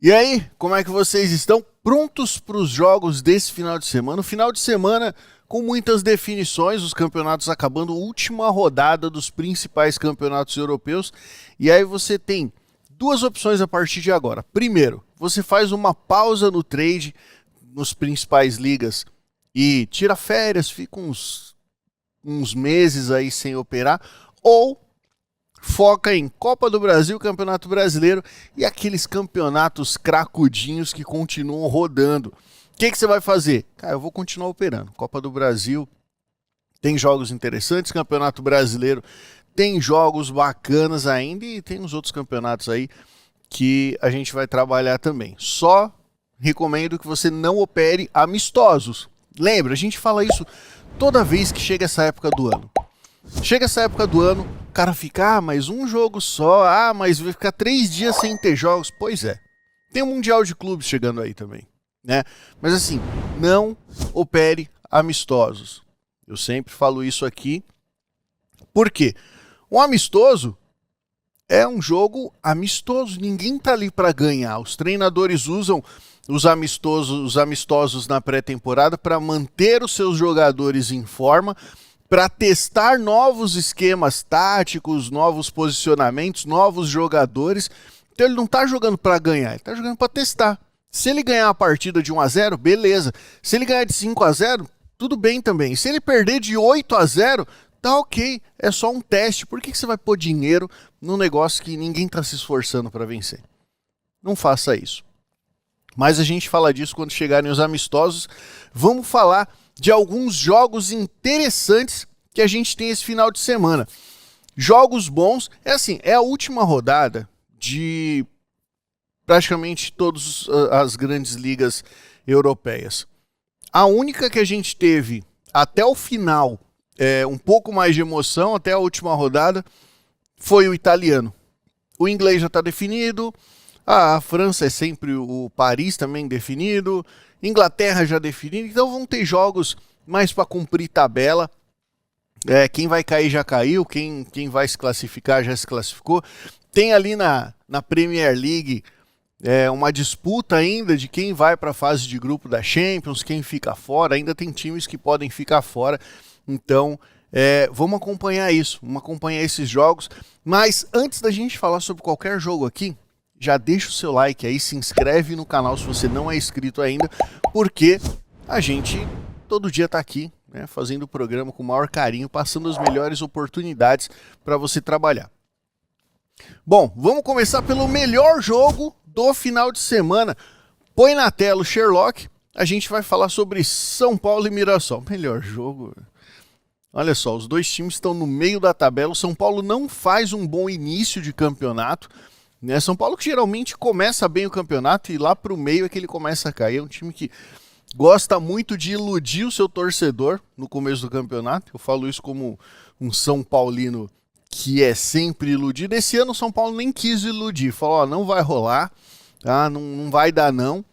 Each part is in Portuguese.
E aí, como é que vocês estão? Prontos para os jogos desse final de semana? Final de semana com muitas definições, os campeonatos acabando, última rodada dos principais campeonatos europeus. E aí você tem duas opções a partir de agora. Primeiro, você faz uma pausa no trade nos principais ligas e tira férias, fica uns meses aí sem operar, ou foca em Copa do Brasil, Campeonato Brasileiro e aqueles campeonatos cracudinhos que continuam rodando. O que você vai fazer? Cara, eu vou continuar operando. Copa do Brasil tem jogos interessantes, Campeonato Brasileiro tem jogos bacanas ainda e tem os outros campeonatos aí que a gente vai trabalhar também. Só recomendo que você não opere amistosos. Lembra, a gente fala isso toda vez que chega essa época do ano. Chega essa época do ano, o cara fica, mas um jogo só, mas vai ficar 3 dias sem ter jogos. Pois é, tem o Mundial de Clubes chegando aí também, né? Mas assim, não opere amistosos. Eu sempre falo isso aqui. Por quê? Um amistoso é um jogo amistoso, ninguém tá ali para ganhar. Os treinadores usam os amistosos na pré-temporada para manter os seus jogadores em forma, para testar novos esquemas táticos, novos posicionamentos, novos jogadores. Então ele não está jogando para ganhar, ele está jogando para testar. Se ele ganhar a partida de 1-0, beleza. Se ele ganhar de 5-0, tudo bem também. Se ele perder de 8-0, tá ok. É só um teste. Por que você vai pôr dinheiro num negócio que ninguém está se esforçando para vencer? Não faça isso. Mas a gente fala disso quando chegarem os amistosos. Vamos falar de alguns jogos interessantes que a gente tem esse final de semana. Jogos bons, é a última rodada de praticamente todas as grandes ligas europeias. A única que a gente teve até o final, um pouco mais de emoção, até a última rodada, foi o italiano. O inglês já está definido, a França é sempre o Paris também definido, Inglaterra já definido, então vão ter jogos mais para cumprir tabela. Quem vai cair já caiu, quem vai se classificar já se classificou. Tem ali na Premier League uma disputa ainda de quem vai para a fase de grupo da Champions, quem fica fora, ainda tem times que podem ficar fora, então vamos acompanhar isso, vamos acompanhar esses jogos. Mas antes da gente falar sobre qualquer jogo aqui, já deixa o seu like aí, se inscreve no canal se você não é inscrito ainda, porque a gente todo dia está aqui, né, fazendo o programa com o maior carinho, passando as melhores oportunidades para você trabalhar. Bom, vamos começar pelo melhor jogo do final de semana. Põe na tela o Sherlock, a gente vai falar sobre São Paulo e Mirassol. Melhor jogo. Olha só, os dois times estão no meio da tabela. O São Paulo não faz um bom início de campeonato, né? São Paulo que geralmente começa bem o campeonato e lá para o meio é que ele começa a cair. É um time que gosta muito de iludir o seu torcedor no começo do campeonato. Eu falo isso como um São Paulino que é sempre iludido. Esse ano o São Paulo nem quis iludir. Falou, não vai rolar, tá? Não vai dar não.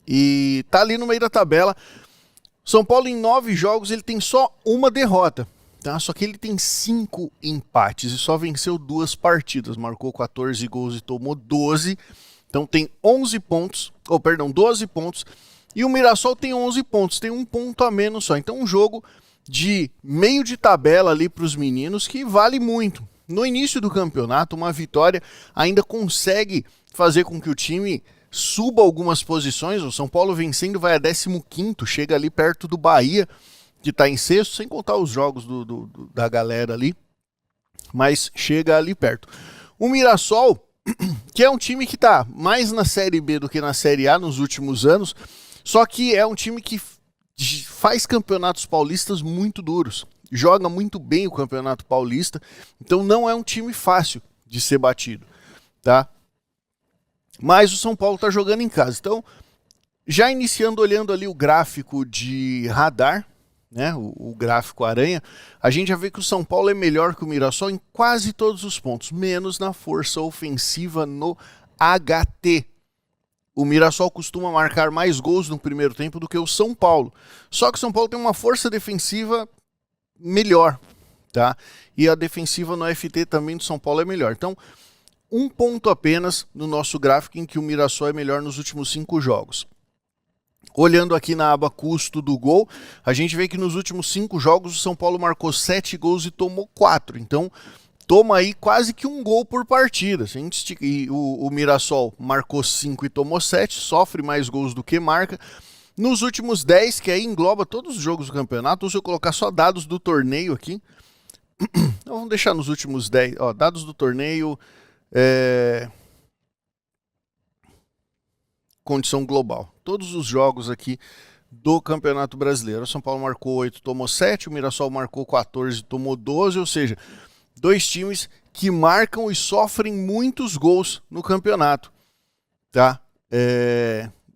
E tá ali no meio da tabela. São Paulo em 9 jogos ele tem só uma derrota. Tá? Só que ele tem 5 empates e só venceu 2 partidas. Marcou 14 gols e tomou 12. Então tem 12 pontos. E o Mirassol tem 11 pontos, tem 1 ponto a menos só. Então um jogo de meio de tabela ali para os meninos que vale muito. No início do campeonato, uma vitória ainda consegue fazer com que o time suba algumas posições. O São Paulo vencendo vai a 15º, chega ali perto do Bahia, que está em sexto, sem contar os jogos da galera ali, mas chega ali perto. O Mirassol, que é um time que está mais na Série B do que na Série A nos últimos anos, só que é um time que faz campeonatos paulistas muito duros, joga muito bem o Campeonato Paulista, então não é um time fácil de ser batido, tá? Mas o São Paulo está jogando em casa, então já iniciando olhando ali o gráfico de radar, né, o gráfico aranha, a gente já vê que o São Paulo é melhor que o Mirassol em quase todos os pontos, menos na força ofensiva no HT. O Mirassol costuma marcar mais gols no primeiro tempo do que o São Paulo. Só que o São Paulo tem uma força defensiva melhor, tá? E a defensiva no FT também do São Paulo é melhor. Então, um ponto apenas no nosso gráfico em que o Mirassol é melhor nos últimos 5 jogos. Olhando aqui na aba custo do gol, a gente vê que nos últimos 5 jogos o São Paulo marcou 7 gols e tomou 4. Então, toma aí quase que um gol por partida. O Mirassol marcou 5 e tomou 7, sofre mais gols do que marca. Nos últimos 10, que aí engloba todos os jogos do campeonato, ou se eu colocar só dados do torneio aqui, então, vamos deixar nos últimos 10, ó, dados do torneio, condição global. Todos os jogos aqui do Campeonato Brasileiro. O São Paulo marcou 8, tomou 7, o Mirassol marcou 14, tomou 12, ou seja, dois times que marcam e sofrem muitos gols no campeonato. Tá?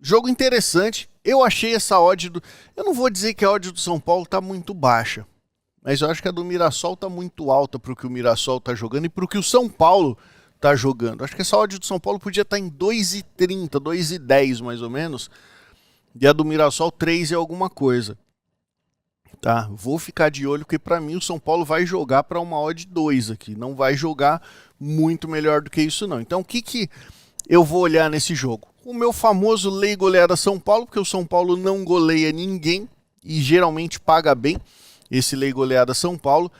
Jogo interessante. Eu achei essa odd do... Eu não vou dizer que a odd do São Paulo tá muito baixa, mas eu acho que a do Mirassol tá muito alta para o que o Mirassol tá jogando e para o que o São Paulo tá jogando. Acho que essa odd do São Paulo podia estar em 2,30, 2,10 mais ou menos. E a do Mirassol 3 e alguma coisa. Tá? Vou ficar de olho porque para mim o São Paulo vai jogar para uma odd 2 aqui. Não vai jogar muito melhor do que isso não. Então o que eu vou olhar nesse jogo? O meu famoso lei goleada São Paulo, porque o São Paulo não goleia ninguém e geralmente paga bem esse lei goleada São Paulo.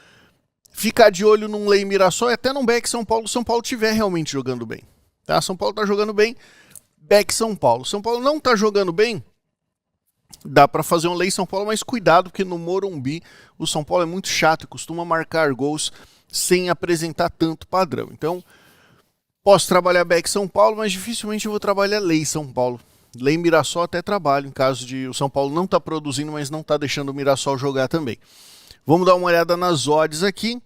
Ficar de olho num lei Mirassol e até num back São Paulo, São Paulo estiver realmente jogando bem. Tá? São Paulo tá jogando bem, back São Paulo. São Paulo não tá jogando bem, dá para fazer um lei São Paulo, mas cuidado, porque no Morumbi o São Paulo é muito chato e costuma marcar gols sem apresentar tanto padrão. Então, posso trabalhar back São Paulo, mas dificilmente eu vou trabalhar lei São Paulo. Lei Mirassol até trabalho, em caso de o São Paulo não tá produzindo, mas não tá deixando o Mirassol jogar também. Vamos dar uma olhada nas odds aqui.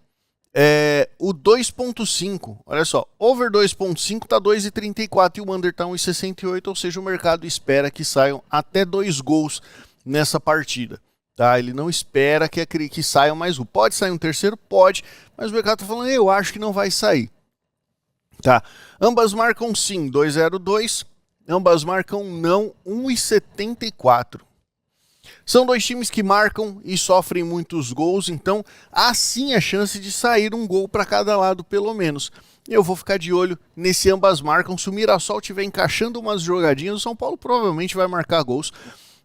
O 2.5, olha só, over 2.5 tá 2,34 e o under tá 1,68, ou seja, o mercado espera que saiam até 2 gols nessa partida. Tá? Ele não espera que saiam mais um. Pode sair um terceiro? Pode, mas o mercado tá falando, eu acho que não vai sair. Tá? Ambas marcam sim, 2,02, ambas marcam não, 1,74. São dois times que marcam e sofrem muitos gols, então há sim a chance de sair um gol para cada lado, pelo menos. Eu vou ficar de olho nesse ambas marcam. Se o Mirassol estiver encaixando umas jogadinhas, o São Paulo provavelmente vai marcar gols.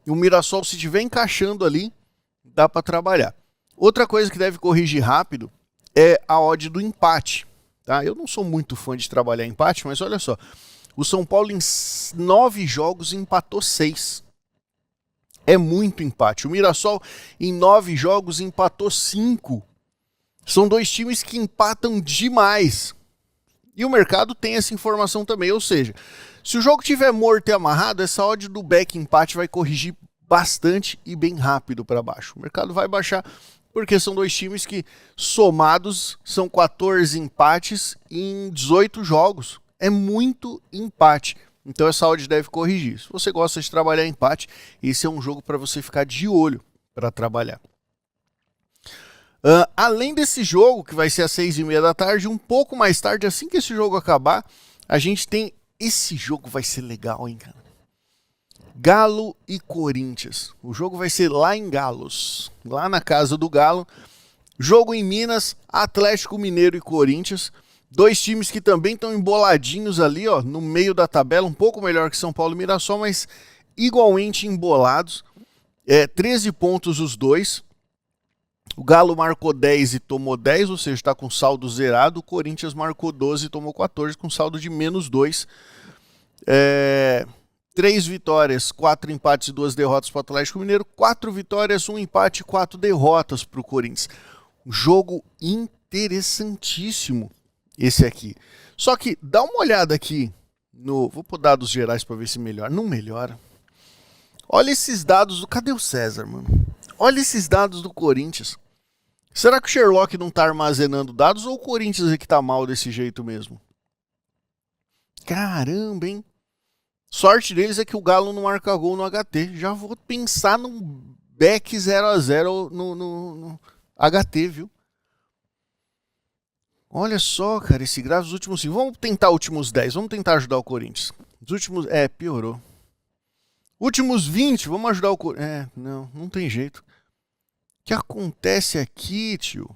E o Mirassol, se estiver encaixando ali, dá para trabalhar. Outra coisa que deve corrigir rápido é a odd do empate. Tá? Eu não sou muito fã de trabalhar empate, mas olha só. O São Paulo em 9 jogos empatou 6. É muito empate. O Mirassol, em 9 jogos, empatou 5. São dois times que empatam demais. E o mercado tem essa informação também. Ou seja, se o jogo tiver morto e amarrado, essa odd do back empate vai corrigir bastante e bem rápido para baixo. O mercado vai baixar porque são dois times que, somados, são 14 empates em 18 jogos. É muito empate. Então essa odd deve corrigir. Se você gosta de trabalhar empate, esse é um jogo para você ficar de olho para trabalhar. Além desse jogo, que vai ser às 6h30 da tarde, um pouco mais tarde, assim que esse jogo acabar, a gente tem... Esse jogo vai ser legal, hein, cara? Galo e Corinthians. O jogo vai ser lá em Galos, lá na casa do Galo. Jogo em Minas, Atlético Mineiro e Corinthians. Dois times que também estão emboladinhos ali, ó, no meio da tabela, um pouco melhor que São Paulo e Mirassol, mas igualmente embolados. 13 pontos os dois. O Galo marcou 10 e tomou 10, ou seja, está com saldo zerado. O Corinthians marcou 12 e tomou 14, com saldo de menos 2. 3 vitórias, 4 empates e 2 derrotas para o Atlético Mineiro. 4 vitórias, 1 empate e 4 derrotas para o Corinthians. Um jogo interessantíssimo esse aqui. Só que dá uma olhada aqui no... Vou pôr dados gerais para ver se melhora. Não melhora. Olha esses dados do... Cadê o César, mano? Olha esses dados do Corinthians. Será que o Sherlock não tá armazenando dados ou o Corinthians é que tá mal desse jeito mesmo? Caramba, hein? Sorte deles é que o Galo não marca gol no HT. Já vou pensar num back 0x0 no HT, viu? Olha só, cara, esse gráfico dos últimos 5. Vamos tentar últimos 10. Vamos tentar ajudar o Corinthians. Os últimos... piorou. Últimos 20, vamos ajudar o Corinthians. Não tem jeito. O que acontece aqui, tio?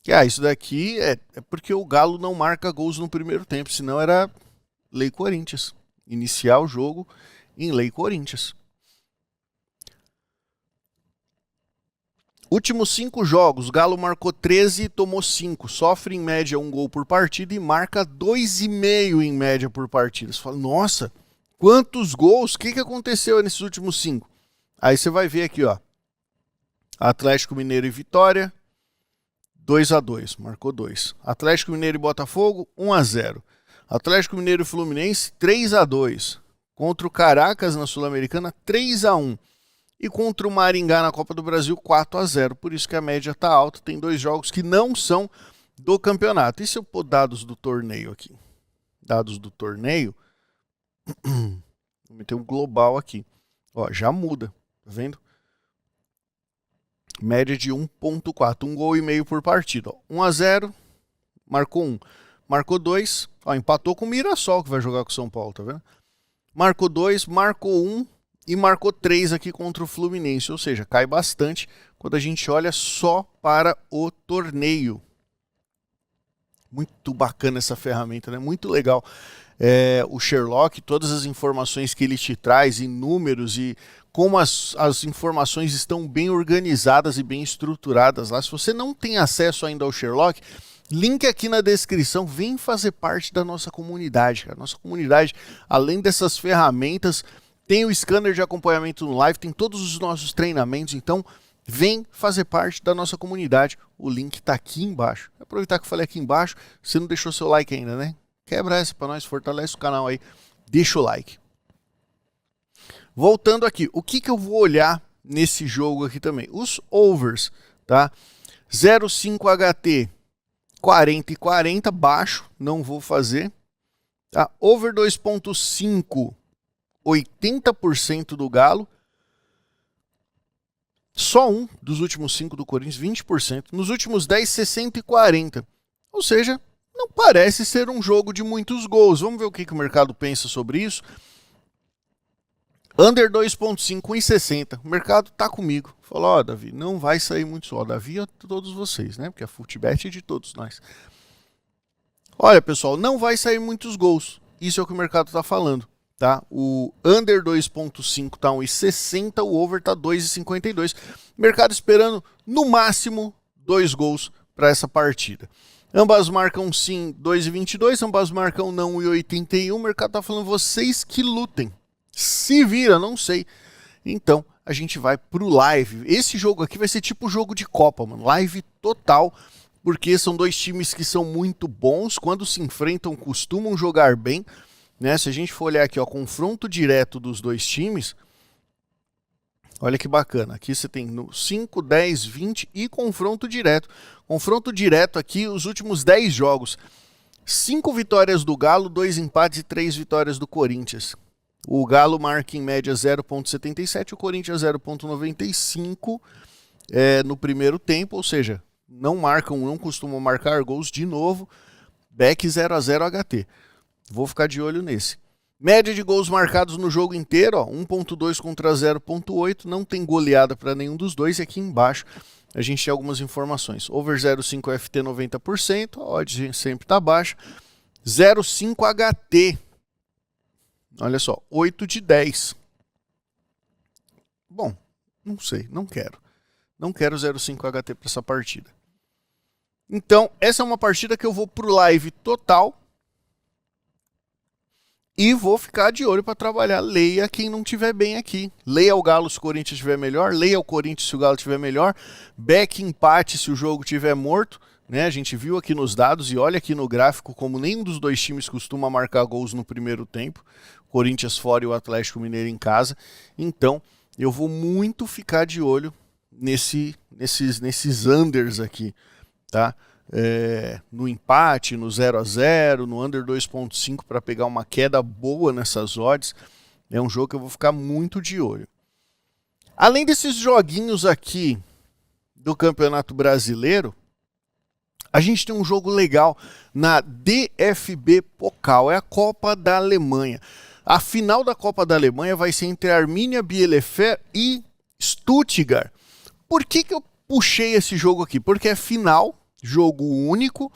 Isso daqui é porque o Galo não marca gols no primeiro tempo, senão era Lei Corinthians. Iniciar o jogo em Lei Corinthians. Últimos 5 jogos, Galo marcou 13 e tomou 5. Sofre em média 1 gol por partida e marca 2,5 em média por partida. Você fala, nossa, quantos gols? O que aconteceu nesses últimos 5? Aí você vai ver aqui, ó. Atlético Mineiro e Vitória, 2-2, marcou 2. Atlético Mineiro e Botafogo, 1-0. Atlético Mineiro e Fluminense, 3-2. Contra o Caracas na Sul-Americana, 3-1. E contra o Maringá na Copa do Brasil, 4-0. Por isso que a média está alta. Tem 2 jogos que não são do campeonato. E se eu pôr dados do torneio aqui? Dados do torneio. Vou meter um global aqui. Ó, já muda. Tá vendo? Média de 1,4. 1 gol e meio por partida. 1-0. Marcou 1. Marcou 2. Ó, empatou com o Mirassol, que vai jogar com o São Paulo. Tá vendo? Marcou 2. Marcou 1. E marcou 3 aqui contra o Fluminense, ou seja, cai bastante quando a gente olha só para o torneio. Muito bacana essa ferramenta, né? Muito legal. O Sherlock, todas as informações que ele te traz em números e como as informações estão bem organizadas e bem estruturadas lá. Se você não tem acesso ainda ao Sherlock, link aqui na descrição, vem fazer parte da nossa comunidade. A nossa comunidade, além dessas ferramentas, tem o scanner de acompanhamento no live, tem todos os nossos treinamentos, então vem fazer parte da nossa comunidade. O link está aqui embaixo. Vou aproveitar que eu falei aqui embaixo, você não deixou seu like ainda, né? Quebra essa para nós, fortalece o canal aí, deixa o like. Voltando aqui, o que eu vou olhar nesse jogo aqui também? Os overs, tá? 0,5 HT, 40 e 40, baixo, não vou fazer. Tá? Over 2,5, 80% do Galo. Só um dos últimos 5 do Corinthians, 20%. Nos últimos 10, 60 e 40. Ou seja, não parece ser um jogo de muitos gols. Vamos ver o que o mercado pensa sobre isso. Under 2.5, 1,60. O mercado tá comigo. Falou, ó, Davi, não vai sair muito só. Davi é todos vocês, né? Porque a Futebet é de todos nós. Olha, pessoal, não vai sair muitos gols. Isso é o que o mercado tá falando. Tá? O under 2.5 tá 1,60, o over tá 2,52. Mercado esperando no máximo 2 gols para essa partida. Ambas marcam sim 2,22, ambas marcam não 1,81. O mercado tá falando vocês que lutem. Se vira, não sei. Então a gente vai pro live. Esse jogo aqui vai ser tipo jogo de Copa, mano. Live total, porque são 2 times que são muito bons. Quando se enfrentam, costumam jogar bem. Né? Se a gente for olhar aqui, ó, confronto direto dos 2 times, olha que bacana. Aqui você tem no 5, 10, 20 e confronto direto. Confronto direto aqui, os últimos 10 jogos. 5 vitórias do Galo, 2 empates e 3 vitórias do Corinthians. O Galo marca em média 0,77, o Corinthians 0,95 no primeiro tempo, ou seja, não costumam marcar gols de novo. Back 0-0 HT. Vou ficar de olho nesse. Média de gols marcados no jogo inteiro, ó, 1.2 contra 0.8. Não tem goleada para nenhum dos dois. E aqui embaixo a gente tem algumas informações. Over 0.5 FT 90%. A odd sempre está baixa. 0.5 HT. Olha só, 8 de 10. Bom, não sei, não quero. Não quero 0.5 HT para essa partida. Então, essa é uma partida que eu vou pro live total. E vou ficar de olho para trabalhar. Leia quem não tiver bem aqui. Leia o Galo se o Corinthians estiver melhor. Leia o Corinthians se o Galo estiver melhor. Back empate se o jogo estiver morto. Né? A gente viu aqui nos dados e olha aqui no gráfico como nenhum dos 2 times costuma marcar gols no primeiro tempo. Corinthians fora e o Atlético Mineiro em casa. Então eu vou muito ficar de olho nesses unders aqui. Tá? No empate, no 0-0, no under 2.5 para pegar uma queda boa nessas odds. É um jogo que eu vou ficar muito de olho. Além desses joguinhos aqui do Campeonato Brasileiro, a gente tem um jogo legal na DFB Pokal, é a Copa da Alemanha. A final da Copa da Alemanha vai ser entre Arminia Bielefeld e Stuttgart. Por que eu puxei esse jogo aqui? Porque é final jogo único.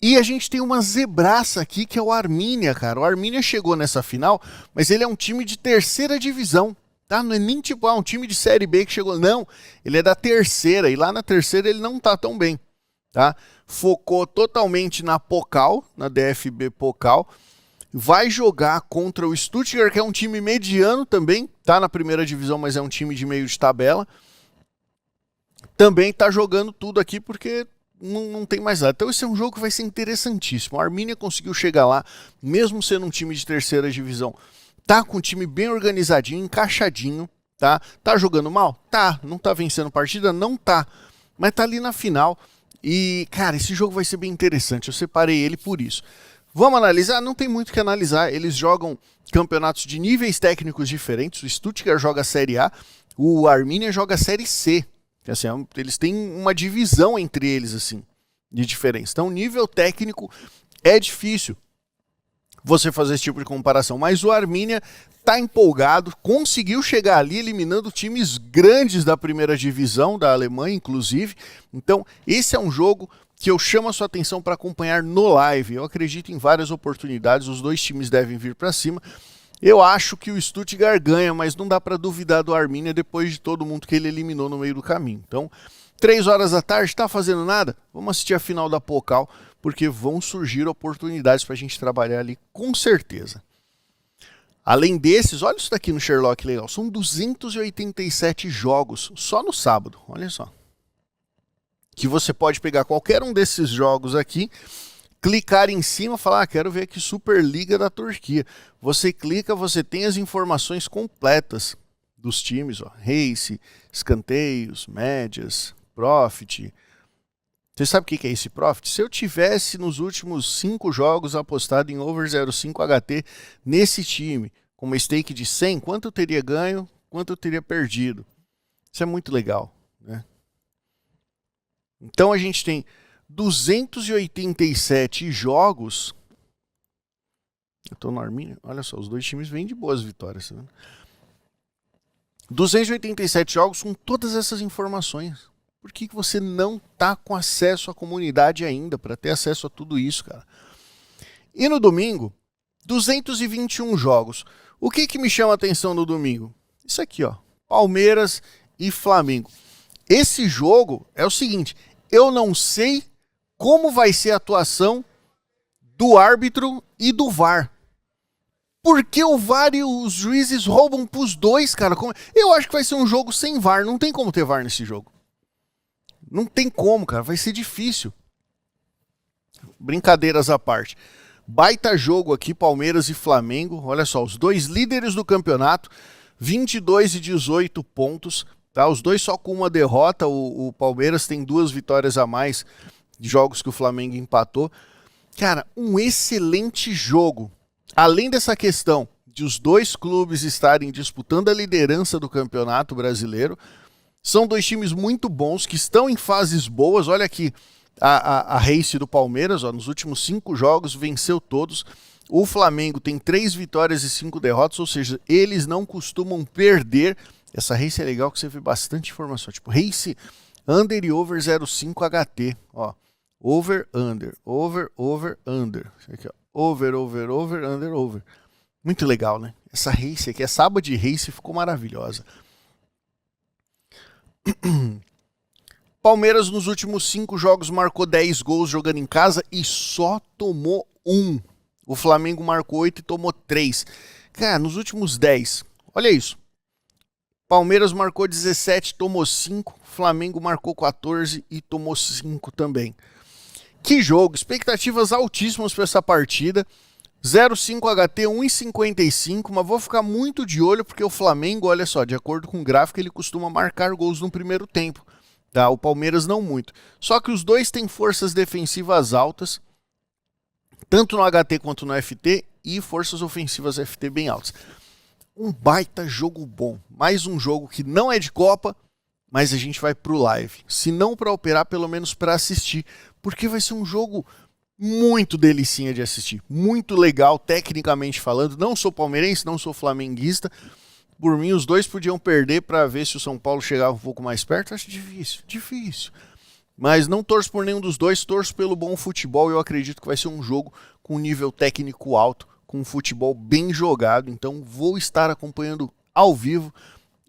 E a gente tem uma zebraça aqui, que é o Arminia, cara. O Arminia chegou nessa final, mas ele é um time de terceira divisão, tá? Não é nem tipo um time de Série B que chegou, não. Ele é da terceira, e lá na terceira ele não tá tão bem, tá? Focou totalmente na Pokal, na DFB Pokal. Vai jogar contra o Stuttgart, que é um time mediano também, tá na primeira divisão, mas é um time de meio de tabela. Também tá jogando tudo aqui porque não tem mais nada. Então esse é um jogo que vai ser interessantíssimo. A Arminia conseguiu chegar lá, mesmo sendo um time de terceira divisão. Tá com um time bem organizadinho, encaixadinho, tá? Tá jogando mal? Tá. Não tá vencendo partida? Não tá. Mas tá ali na final. E, cara, esse jogo vai ser bem interessante. Eu separei ele por isso. Vamos analisar? Não tem muito o que analisar. Eles jogam campeonatos de níveis técnicos diferentes. O Stuttgart joga a Série A, o Arminia joga a Série C. Assim, eles têm uma divisão entre eles, assim, de diferença. Então, nível técnico é difícil você fazer esse tipo de comparação. Mas o Arminia tá empolgado, conseguiu chegar ali eliminando times grandes da primeira divisão, da Alemanha, inclusive. Então, esse é um jogo que eu chamo a sua atenção para acompanhar no live. Eu acredito em várias oportunidades, os dois times devem vir para cima. Eu acho que o Stuttgart ganha, mas não dá para duvidar do Arminia depois de todo mundo que ele eliminou no meio do caminho. Então, 3 horas da tarde, tá fazendo nada? Vamos assistir a final da Pokal, porque vão surgir oportunidades para a gente trabalhar ali, com certeza. Além desses, olha isso daqui no Sherlock legal, são 287 jogos só no sábado, olha só. Que você pode pegar qualquer um desses jogos aqui, clicar em cima e falar, quero ver aqui Superliga da Turquia. Você clica, você tem as informações completas dos times, ó, race, escanteios, médias, profit. Você sabe o que é esse profit? Se eu tivesse nos últimos 5 jogos apostado em over 0,5 HT nesse time, com uma stake de 100, quanto eu teria ganho, quanto eu teria perdido? Isso é muito legal, né? Então a gente tem 287 jogos. Eu tô no Arminia. Olha só, os dois times vêm de boas vitórias. Né? 287 jogos com todas essas informações. Por que você não tá com acesso à comunidade ainda para ter acesso a tudo isso, cara? E no domingo, 221 jogos. O que me chama a atenção no domingo? Isso aqui, ó. Palmeiras e Flamengo. Esse jogo é o seguinte, eu não sei como vai ser a atuação do árbitro e do VAR. Porque o VAR e os juízes roubam pros dois, cara. Eu acho que vai ser um jogo sem VAR. Não tem como ter VAR nesse jogo. Não tem como, cara. Vai ser difícil. Brincadeiras à parte. Baita jogo aqui, Palmeiras e Flamengo. Olha só, os dois líderes do campeonato. 22 e 18 pontos. Tá? Os dois só com uma derrota. O Palmeiras tem 2 vitórias a mais de jogos que o Flamengo empatou. Cara, um excelente jogo. Além dessa questão de os dois clubes estarem disputando a liderança do Campeonato Brasileiro, são dois times muito bons, que estão em fases boas. Olha aqui a race do Palmeiras, ó, nos últimos 5 jogos venceu todos. O Flamengo tem 3 vitórias e 5 derrotas, ou seja, eles não costumam perder. Essa race é legal que você vê bastante informação, tipo race under e over 0,5 HT, ó. Over, under, over, over, under. Isso aqui, ó. Over, over, over, under, over. Muito legal, né? Essa race aqui, essa aba de race ficou maravilhosa. Palmeiras nos últimos 5 jogos marcou 10 gols jogando em casa e só tomou 1. O Flamengo marcou 8 e tomou 3. Cara, nos últimos 10, olha isso. Palmeiras marcou 17, tomou 5. Flamengo marcou 14 e tomou 5 também. Que jogo, expectativas altíssimas para essa partida. 0,5 HT, 1,55, mas vou ficar muito de olho porque o Flamengo, olha só, de acordo com o gráfico, ele costuma marcar gols no primeiro tempo. Tá? O Palmeiras não muito. Só que os dois têm forças defensivas altas, tanto no HT quanto no FT, e forças ofensivas FT bem altas. Um baita jogo bom. Mais um jogo que não é de Copa, mas a gente vai pro live. Se não para operar, pelo menos para assistir. Porque vai ser um jogo muito delicinha de assistir. Muito legal, tecnicamente falando. Não sou palmeirense, não sou flamenguista. Por mim, os dois podiam perder para ver se o São Paulo chegava um pouco mais perto. Acho difícil, difícil. Mas não torço por nenhum dos dois, torço pelo bom futebol e eu acredito que vai ser um jogo com nível técnico alto, com um futebol bem jogado. Então vou estar acompanhando ao vivo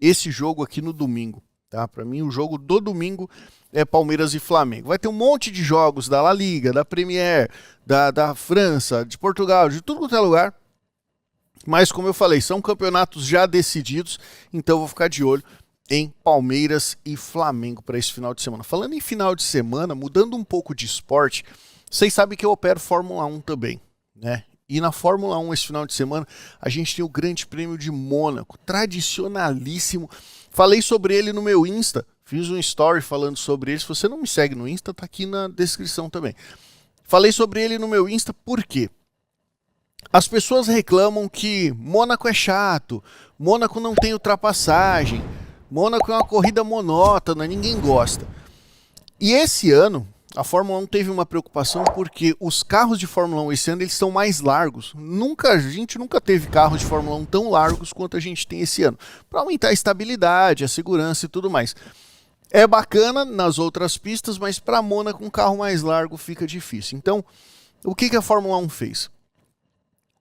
esse jogo aqui no domingo. Tá? Para mim o jogo do domingo é Palmeiras e Flamengo. Vai ter um monte de jogos da La Liga, da Premier, da França, de Portugal, de tudo quanto é lugar. Mas como eu falei, são campeonatos já decididos, então eu vou ficar de olho em Palmeiras e Flamengo para esse final de semana. Falando em final de semana, mudando um pouco de esporte, vocês sabem que eu opero Fórmula 1 também, né? E na Fórmula 1 esse final de semana a gente tem o Grande Prêmio de Mônaco, tradicionalíssimo. Falei sobre ele no meu Insta, fiz um story falando sobre ele. Se você não me segue no Insta, tá aqui na descrição também. Falei sobre ele no meu Insta por quê? As pessoas reclamam que Mônaco é chato, Mônaco não tem ultrapassagem, Mônaco é uma corrida monótona, ninguém gosta. E esse ano, a Fórmula 1 teve uma preocupação porque os carros de Fórmula 1 esse ano eles são mais largos. A gente nunca teve carros de Fórmula 1 tão largos quanto a gente tem esse ano, para aumentar a estabilidade, a segurança e tudo mais. É bacana nas outras pistas, mas para Mônaco um carro mais largo fica difícil. Então, o que a Fórmula 1 fez?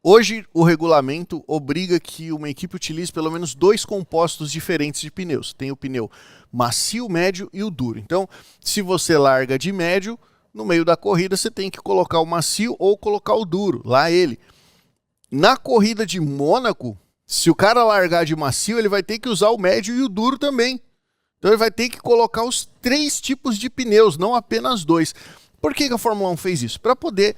Hoje, o regulamento obriga que uma equipe utilize pelo menos 2 compostos diferentes de pneus. Tem o pneu macio, médio e o duro. Então, se você larga de médio, no meio da corrida você tem que colocar o macio ou colocar o duro, lá ele. Na corrida de Mônaco, se o cara largar de macio, ele vai ter que usar o médio e o duro também. Então ele vai ter que colocar os 3 tipos de pneus, não apenas 2. Por que a Fórmula 1 fez isso? Para poder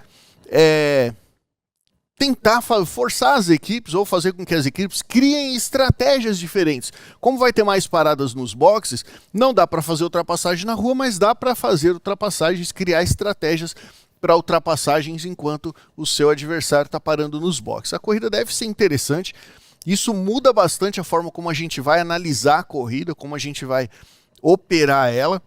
tentar forçar as equipes ou fazer com que as equipes criem estratégias diferentes. Como vai ter mais paradas nos boxes, não dá para fazer ultrapassagem na rua, mas dá para fazer ultrapassagens, criar estratégias para ultrapassagens enquanto o seu adversário está parando nos boxes. A corrida deve ser interessante, isso muda bastante a forma como a gente vai analisar a corrida, como a gente vai operar ela.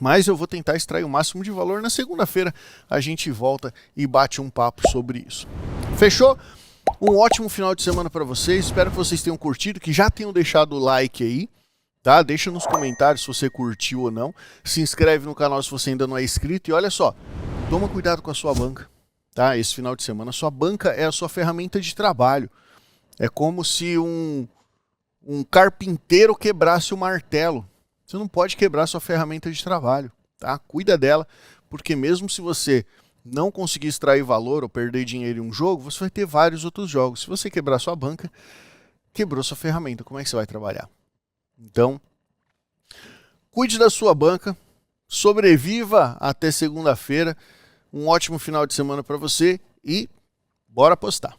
Mas eu vou tentar extrair o máximo de valor. Na segunda-feira a gente volta e bate um papo sobre isso. Fechou? Um ótimo final de semana para vocês. Espero que vocês tenham curtido, que já tenham deixado o like aí, tá? Deixa nos comentários se você curtiu ou não. Se inscreve no canal se você ainda não é inscrito. E olha só, toma cuidado com a sua banca, tá? Esse final de semana, a sua banca é a sua ferramenta de trabalho. É como se um carpinteiro quebrasse o martelo. Você não pode quebrar sua ferramenta de trabalho, tá? Cuida dela, porque mesmo se você não conseguir extrair valor ou perder dinheiro em um jogo, você vai ter vários outros jogos. Se você quebrar sua banca, quebrou sua ferramenta, como é que você vai trabalhar? Então, cuide da sua banca, sobreviva até segunda-feira, um ótimo final de semana para você e bora apostar.